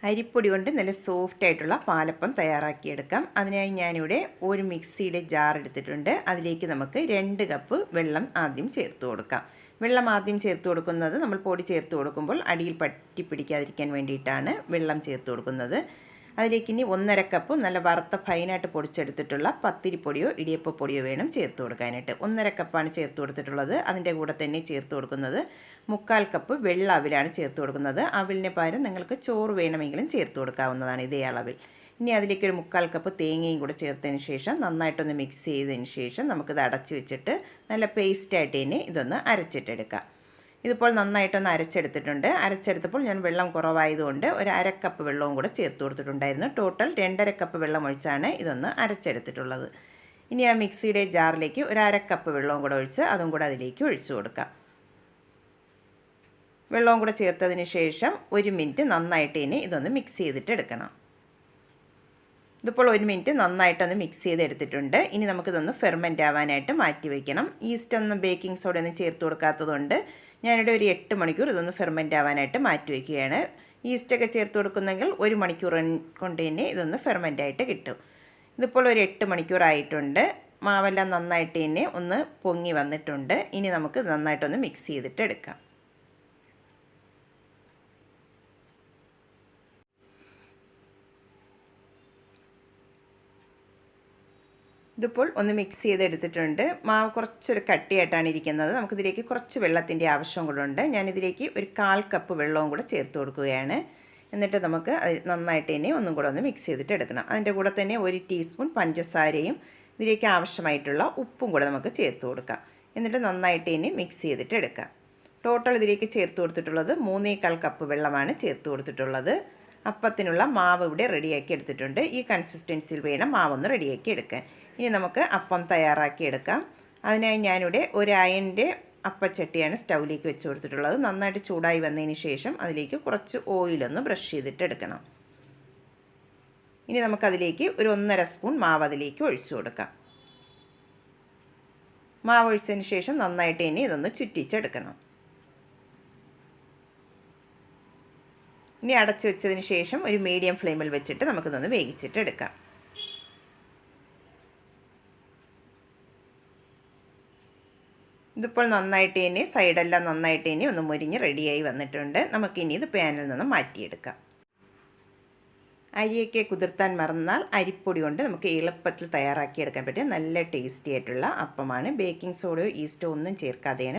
അരിപ്പൊടി കൊണ്ട് നല്ല സോഫ്റ്റ് ആയിട്ടുള്ള പാലപ്പം തയ്യാറാക്കിയെടുക്കാം. അതിനായി ഞാനിവിടെ ഒരു മിക്സിയുടെ ജാർ എടുത്തിട്ടുണ്ട്. അതിലേക്ക് നമുക്ക് 2 കപ്പ് വെള്ളം ആദ്യം ചേർത്ത് കൊടുക്കാം. വെള്ളം ആദ്യം ചേർത്ത് കൊടുക്കുന്നത് നമ്മൾ പൊടി ചേർത്ത് കൊടുക്കുമ്പോൾ അടിയിൽ പറ്റി പിടിക്കാതിരിക്കാൻ വേണ്ടിയിട്ടാണ് വെള്ളം ചേർത്ത് കൊടുക്കുന്നത്. അതിലേക്ക് ഇനി 1.5 കപ്പ് നല്ല വറുത്ത ഫൈനായിട്ട് പൊടിച്ചെടുത്തിട്ടുള്ള പത്തിരിപ്പൊടിയോ ഇടിയപ്പപ്പൊടിയോ വേണം ചേർത്ത് കൊടുക്കാനായിട്ട്. 1.5 കപ്പാണ് ചേർത്ത് കൊടുത്തിട്ടുള്ളത്. അതിൻ്റെ കൂടെ തന്നെ ചേർത്ത് കൊടുക്കുന്നത് 3/4 കപ്പ് വെള്ള അവിലാണ് ചേർത്ത് കൊടുക്കുന്നത്. അവിലിന് പകരം നിങ്ങൾക്ക് ചോറ് വേണമെങ്കിലും ചേർത്ത് കൊടുക്കാവുന്നതാണ് ഇതേ അളവിൽ. ഇനി അതിലേക്ക് ഒരു 3/4 കപ്പ് തേങ്ങയും കൂടെ ചേർത്തതിന് ശേഷം നന്നായിട്ടൊന്ന് മിക്സ് ചെയ്തതിന് ശേഷം നമുക്കിത് അടച്ച് വെച്ചിട്ട് നല്ല പേസ്റ്റായിട്ട് തന്നെ ഇതൊന്ന് അരച്ചിട്ടെടുക്കാം. ഇതിപ്പോൾ നന്നായിട്ടൊന്ന് അരച്ചെടുത്തിട്ടുണ്ട്. അരച്ചെടുത്തപ്പോൾ ഞാൻ വെള്ളം കുറവായതുകൊണ്ട് ഒരു 1/2 കപ്പ് വെള്ളവും കൂടെ ചേർത്ത് കൊടുത്തിട്ടുണ്ടായിരുന്നു. ടോട്ടൽ 2.5 കപ്പ് വെള്ളം ഒഴിച്ചാണ് ഇതൊന്ന് അരച്ചെടുത്തിട്ടുള്ളത്. ഇനി ആ മിക്സിയുടെ ജാറിലേക്ക് ഒരു 1/2 കപ്പ് വെള്ളവും കൂടെ ഒഴിച്ച് അതും കൂടെ അതിലേക്ക് ഒഴിച്ചു കൊടുക്കാം. വെള്ളവും കൂടെ ചേർത്തതിന് ശേഷം 1 മിനിറ്റ് നന്നായിട്ട് ഇനി ഇതൊന്ന് മിക്സ് ചെയ്തിട്ട് എടുക്കണം. ഇതിപ്പോൾ 1 മിനിറ്റ് നന്നായിട്ടൊന്ന് മിക്സ് ചെയ്തെടുത്തിട്ടുണ്ട്. ഇനി നമുക്കിതൊന്ന് ഫെർമെൻ്റ് ആവാനായിട്ട് മാറ്റി വയ്ക്കണം. ഈസ്റ്റൊന്നും ബേക്കിംഗ് സോഡ ഒന്നും ചേർത്ത് കൊടുക്കാത്തതുകൊണ്ട് ഞാനിവിടെ ഒരു 8 മണിക്കൂർ ഇതൊന്ന് ഫെർമെൻ്റ് ആവാനായിട്ട് മാറ്റി വയ്ക്കുകയാണ്. ഈസ്റ്റൊക്കെ ചേർത്ത് കൊടുക്കുന്നെങ്കിൽ 1 മണിക്കൂർ കൊണ്ട് തന്നെ ഇതൊന്ന് ഫെർമെൻ്റ് ആയിട്ട് കിട്ടും. ഇതിപ്പോൾ ഒരു 8 മണിക്കൂറായിട്ടുണ്ട്. മാവെല്ലാം നന്നായിട്ട് തന്നെ ഒന്ന് പൊങ്ങി വന്നിട്ടുണ്ട്. ഇനി നമുക്ക് നന്നായിട്ടൊന്ന് മിക്സ് ചെയ്തിട്ട് എടുക്കാം. ഇതിപ്പോൾ ഒന്ന് മിക്സ് ചെയ്തെടുത്തിട്ടുണ്ട്. മാവ് കുറച്ചൊരു കട്ടിയായിട്ടാണ് ഇരിക്കുന്നത്. നമുക്കിതിലേക്ക് കുറച്ച് വെള്ളത്തിൻ്റെ ആവശ്യം കൂടെ ഉണ്ട്. ഞാനിതിലേക്ക് ഒരു 1/4 കപ്പ് വെള്ളവും കൂടെ ചേർത്ത് കൊടുക്കുകയാണ്. എന്നിട്ട് നമുക്ക് നന്നായിട്ട് തന്നെ ഒന്നും കൂടെ ഒന്ന് മിക്സ് ചെയ്തിട്ട് എടുക്കണം. അതിൻ്റെ കൂടെ തന്നെ 1 ടീസ്പൂൺ പഞ്ചസാരയും ഇതിലേക്ക് ആവശ്യമായിട്ടുള്ള ഉപ്പും കൂടെ നമുക്ക് ചേർത്ത് കൊടുക്കാം. എന്നിട്ട് നന്നായിട്ട് തന്നെ മിക്സ് ചെയ്തിട്ട് എടുക്കാം. ടോട്ടൽ ഇതിലേക്ക് ചേർത്ത് കൊടുത്തിട്ടുള്ളത് 3/4 കപ്പ് വെള്ളമാണ് ചേർത്ത് കൊടുത്തിട്ടുള്ളത്. അപ്പത്തിനുള്ള മാവ് ഇവിടെ റെഡിയാക്കി എടുത്തിട്ടുണ്ട്. ഈ കൺസിസ്റ്റൻസിയിൽ വേണം മാവൊന്ന് റെഡിയാക്കി എടുക്കാൻ. ഇനി നമുക്ക് അപ്പം തയ്യാറാക്കി എടുക്കാം. അതിനായി ഞാനിവിടെ ഒരു അയണിൻ്റെ അപ്പച്ചട്ടിയാണ് സ്റ്റൗവിലേക്ക് വെച്ച് കൊടുത്തിട്ടുള്ളത്. നന്നായിട്ട് ചൂടായി വന്നതിന് ശേഷം അതിലേക്ക് കുറച്ച് ഓയിലൊന്ന് ബ്രഷ് ചെയ്തിട്ട് എടുക്കണം. ഇനി നമുക്കതിലേക്ക് ഒരു 1.5 സ്പൂൺ മാവ് അതിലേക്ക് ഒഴിച്ചു കൊടുക്കാം. മാവ് ഒഴിച്ചതിന് ശേഷം നന്നായിട്ട് ഇനി ഇതൊന്ന് ചുറ്റിച്ചെടുക്കണം. ഇനി അടച്ചു വെച്ചതിന് ശേഷം ഒരു മീഡിയം ഫ്ലെയിമിൽ വെച്ചിട്ട് നമുക്കിതൊന്ന് വേവിച്ചിട്ട് എടുക്കാം. ഇതിപ്പോൾ നന്നായിട്ട് ഇനി സൈഡെല്ലാം നന്നായിട്ട് ഇനി ഒന്ന് മുരിഞ്ഞ് റെഡിയായി വന്നിട്ടുണ്ട്. നമുക്കിനി ഇത് പാനിൽ നിന്ന് മാറ്റിയെടുക്കാം. അരിയൊക്കെ കുതിർത്താൻ മറന്നാൽ അരിപ്പൊടി കൊണ്ട് നമുക്ക് എളുപ്പത്തിൽ തയ്യാറാക്കിയെടുക്കാൻ പറ്റിയ നല്ല ടേസ്റ്റി ആയിട്ടുള്ള അപ്പമാണ്. ബേക്കിംഗ് സോഡയോ ഈസ്റ്റോ ഒന്നും ചേർക്കാതെയാണ്